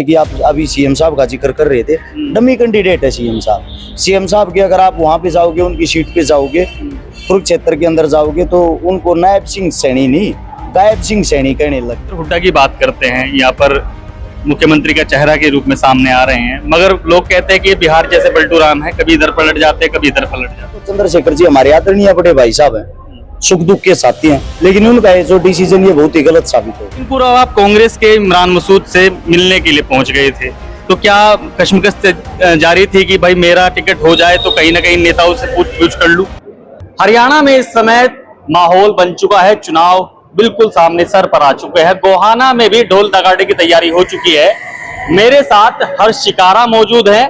कि आप अभी सीएम साहब का जिक्र कर रहे थे, डमी कैंडिडेट है सीएम साहब। सीएम साहब के अगर आप वहां पे जाओगे, उनकी सीट पे जाओगे, कुरुक्षेत्र के अंदर जाओगे तो उनको नायब सिंह सैनी नहीं, गायब सिंह सैनी कहने लगते। हुड्डा की बात करते हैं, यहाँ पर मुख्यमंत्री का चेहरा के रूप में सामने आ रहे हैं, मगर लोग कहते हैं कि ये बिहार जैसे पलटू राम है, कभी इधर पलट जाते हैं, कभी इधर पलट जाते हैं। चंद्रशेखर जी हमारे आदरणीय बड़े भाई साहब हैं, सुख दुख के साथी हैं, लेकिन उनका ये जो डिसीजन ये बहुत ही गलत साबित हो। पूरा आप कांग्रेस के इमरान मसूद से मिलने के लिए पहुंच गए थे, तो क्या कशमकश जारी थी कि भाई मेरा टिकट हो जाए तो कहीं ना कहीं नेताओं से पूछ कर लूं? हरियाणा में इस समय माहौल बन चुका है, चुनाव बिल्कुल सामने सर पर आ चुके हैं। गोहाना में भी ढोल नगाड़े की तैयारी हो चुकी है। मेरे साथ हर्ष शिकारा मौजूद है,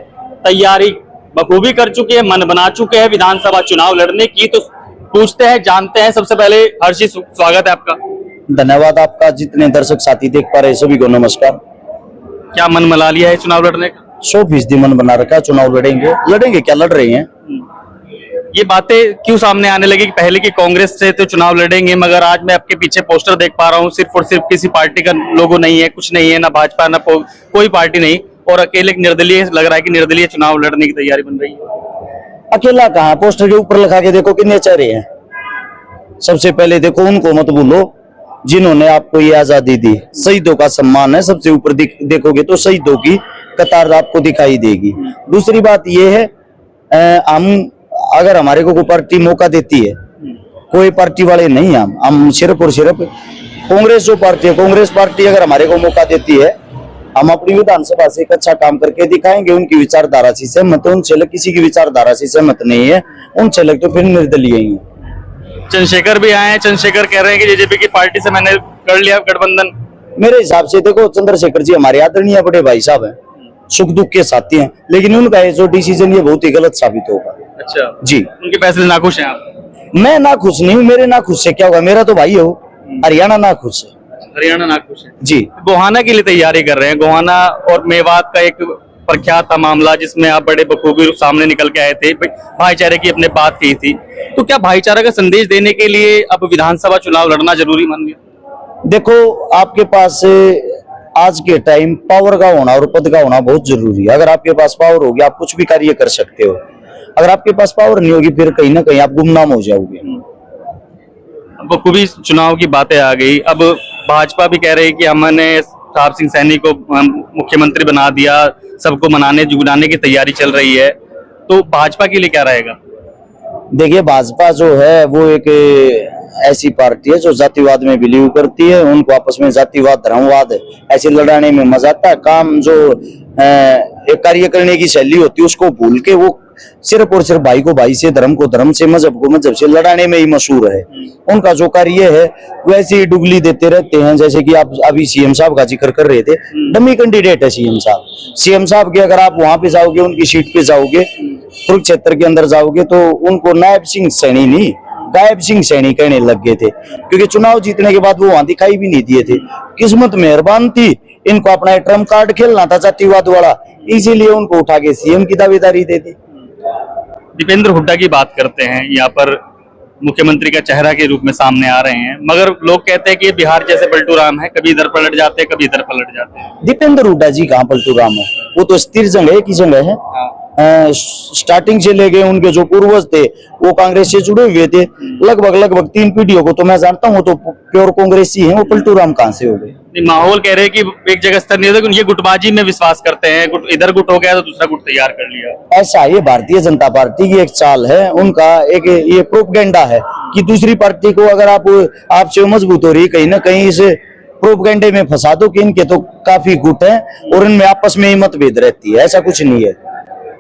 तैयारी बखूबी कर चुके हैं, मन बना चुके हैं विधानसभा चुनाव लड़ने की। तो पूछते हैं, जानते हैं। सबसे पहले हर्ष जी, स्वागत है आपका। धन्यवाद आपका। जितने दर्शक साथी देख पा रहे सभी को नमस्कार। क्या मन मला लिया है चुनाव लड़ने का? 100% मन बना रखा, चुनाव लड़ेंगे क्या लड़ रहे हैं। ये बातें क्यों सामने आने लगी कि पहले की कांग्रेस से तो चुनाव लड़ेंगे, मगर आज मैं आपके पीछे पोस्टर देख पा रहा हूँ, सिर्फ और सिर्फ किसी पार्टी का लोगो नहीं है, कुछ नहीं है, ना भाजपा ना कोई पार्टी नहीं, और अकेले निर्दलीय लग रहा है कि निर्दलीय चुनाव लड़ने की तैयारी बन रही है। अकेला कहाँ, पोस्टर के ऊपर लिखा के देखो कितने चेहरे हैं। सबसे पहले देखो, उनको मत भूलो जिन्होंने आपको ये आजादी दी। शहीदों का सम्मान है, सबसे ऊपर देखोगे तो शहीदों की कतार आपको दिखाई देगी। दूसरी बात ये है, हम अगर हमारे को कोई पार्टी मौका देती है, कोई पार्टी वाले नहीं, हम सिर्फ और सिर्फ कांग्रेस जो पार्टी है, कांग्रेस पार्टी अगर हमारे को मौका देती है, हम अपनी विधानसभा से एक अच्छा काम करके दिखाएंगे। उनकी विचारधारा से सहमत है, उनसे अलग किसी की विचारधारा से सहमत नहीं है, उनसे अलग तो फिर निर्दलीय ही है। चंद्रशेखर भी आए हैं, चंद्रशेखर कह रहे हैं कि जेजेपी की पार्टी से मैंने कर लिया गठबंधन। मेरे हिसाब से देखो, चंद्रशेखर जी हमारे आदरणीय बड़े भाई साहब हैं, सुख दुख के साथी हैं, लेकिन उनका ये जो डिसीजन ये बहुत ही गलत साबित होगा। अच्छा जी, उनके फैसले नाखुश हैं आप? मैं ना खुश नहीं हूँ, मेरे ना खुश से क्या होगा, मेरा तो भाई हो। हरियाणा ना खुश है, हरियाणा नाखुश है जी। गोहाना के लिए तैयारी कर रहे हैं। गोहाना और मेवात का एक प्रख्यात था मामला, जिसमें आप बड़े बखूबी सामने निकल के आए थे, भाईचारे की अपने बात की थी। तो क्या भाईचारा का संदेश देने के लिए अब विधानसभा चुनाव लड़ना जरूरी मान गया? देखो, आपके पास आज के टाइम पावर का होना और पद का होना बहुत जरूरी है। अगर आपके पास पावर होगी, आप कुछ भी कार्य कर सकते हो। अगर आपके पास पावर नहीं होगी, फिर कहीं ना कहीं आप गुमनाम हो जाओगे। बखूबी चुनाव की बातें आ गई। अब भाजपा भी कह रही कि हमने प्रताप सिंह सैनी को मुख्यमंत्री बना दिया, सबको मनाने जुगनाने की तैयारी चल रही है, तो भाजपा के लिए क्या रहेगा? देखिए, भाजपा जो है वो एक ऐसी पार्टी है जो जातिवाद में बिलीव करती है। उनको आपस में जातिवाद धर्मवाद ऐसे लड़ाने में मजा आता है। काम जो एक कार्य करने की शैली होती है, उसको भूल के वो सिर्फ और सिर्फ भाई को भाई से, धर्म को धर्म से, मजहब को मजहब से लड़ाने में ही मशहूर है। उनका जो कार्य है वो ऐसे ही डुगली देते रहते हैं। जैसे कि आप अभी सीएम साहब का जिक्र कर रहे थे, डमी कैंडिडेट है सीएम साहब। सीएम साहब के अगर आप वहां पे जाओगे, उनकी सीट पे जाओगे, कुरुक्षेत्र के अंदर जाओगे तो उनको नायब सिंह सैनी नहीं, गायब सिंह सैनी कहने लग गए थे, क्योंकि चुनाव जीतने के बाद वो वहां दिखाई भी नहीं दिए थे। किस्मत मेहरबान थी, इनको अपना ट्रम्प कार्ड खेलना था जातिवाद वाला, इसीलिए उनको उठा के सीएम की दावेदारी दे दी। दीपेंद्र हुड्डा की बात करते हैं, यहाँ पर मुख्यमंत्री का चेहरा के रूप में सामने आ रहे हैं, मगर लोग कहते हैं कि ये बिहार जैसे पलटू राम है, कभी इधर पलट जाते हैं, कभी इधर पलट जाते हैं। दीपेंद्र हुड्डा जी कहाँ पलटू राम है, वो तो स्थिर जगह की जगह है। स्टार्टिंग से लेके उनके जो पूर्वज थे वो कांग्रेस से जुड़े हुए थे। लगभग 3 पीढ़ियों को तो मैं जानता हूँ, तो प्योर कांग्रेसी हैं। वो पलटू राम कहाँ से हो गए? माहौल कह रहे हैं कि एक जगह स्तर नहीं होता, ये गुटबाजी में विश्वास करते हैं, इधर गुट हो गया तो दूसरा गुट तैयार कर लिया। ऐसा ये भारतीय जनता पार्टी की एक चाल है, उनका एक ये प्रोपगेंडा है कि दूसरी पार्टी को अगर आपसे मजबूत हो रही, कहीं ना कहीं इस प्रोपगेंडे में फंसा दो कि इनके तो काफी गुट हैं और इनमें आपस में ही मतभेद रहती है। ऐसा कुछ नहीं है।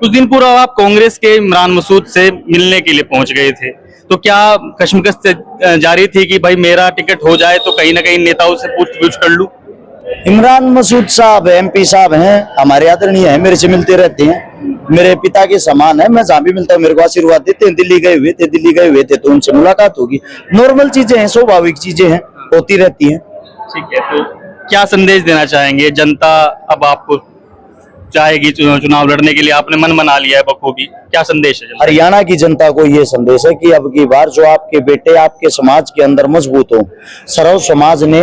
कुछ दिन पूर्व आप कांग्रेस के इमरान मसूद से मिलने के लिए पहुंच गए थे, तो क्या कशमकश जारी थी कि भाई मेरा टिकट हो जाए तो कहीं ना कहीं नेताओं से पूछ कर लूं? इमरान मसूद साहब एमपी साहब हैं, हमारे आदरणीय हैं, मेरे से मिलते रहते हैं, मेरे पिता के समान है। मैं जहाँ भी मिलता हूँ मेरे को आशीर्वाद देते हैं। दिल्ली गए हुए थे तो उनसे मुलाकात होगी। नॉर्मल चीजें हैं, स्वाभाविक चीजें हैं, होती रहती हैं। ठीक है, तो क्या संदेश देना चाहेंगे? जनता अब आपको चाहेगी चुनाव लड़ने के लिए, आपने मन बना लिया है बखूबी, क्या संदेश है? हरियाणा की जनता को ये संदेश है कि अब की बार जो आपके बेटे आपके समाज के अंदर मजबूत हो। सर्व समाज ने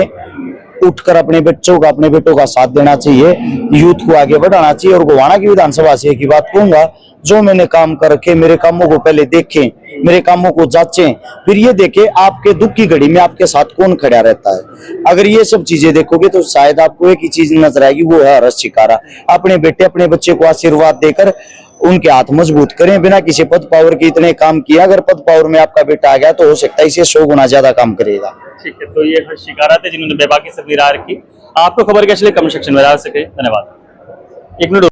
उठकर अपने बच्चों का, अपने बेटों का साथ देना चाहिए, यूथ को आगे बढ़ाना चाहिए। और गोवाना की विधानसभा से एक ही बात कहूंगा, जो मैंने काम करके मेरे कामों को पहले देखें, मेरे कामों को जांचें, फिर ये देखें आपके दुख की घड़ी में आपके साथ कौन खड़ा रहता है। अगर ये सब चीजें देखोगे तो शायद आपको एक ही चीज नजर आएगी, वो है हर्ष शिकारा। अपने बेटे, अपने बच्चे को आशीर्वाद देकर उनके हाथ मजबूत करें, बिना किसी पद पावर के इतने काम किया। अगर पद पावर में आपका बेटा आ गया तो हो सकता है इसे 100 गुना ज्यादा काम करेगा। ठीक है, तो ये हर्ष शिकारा थे जिन्होंने बेबाकी से अपनी राय रखी। आपको खबर कैसी लगी कमेंट सेक्शन में बता सके। धन्यवाद। 1 मिनट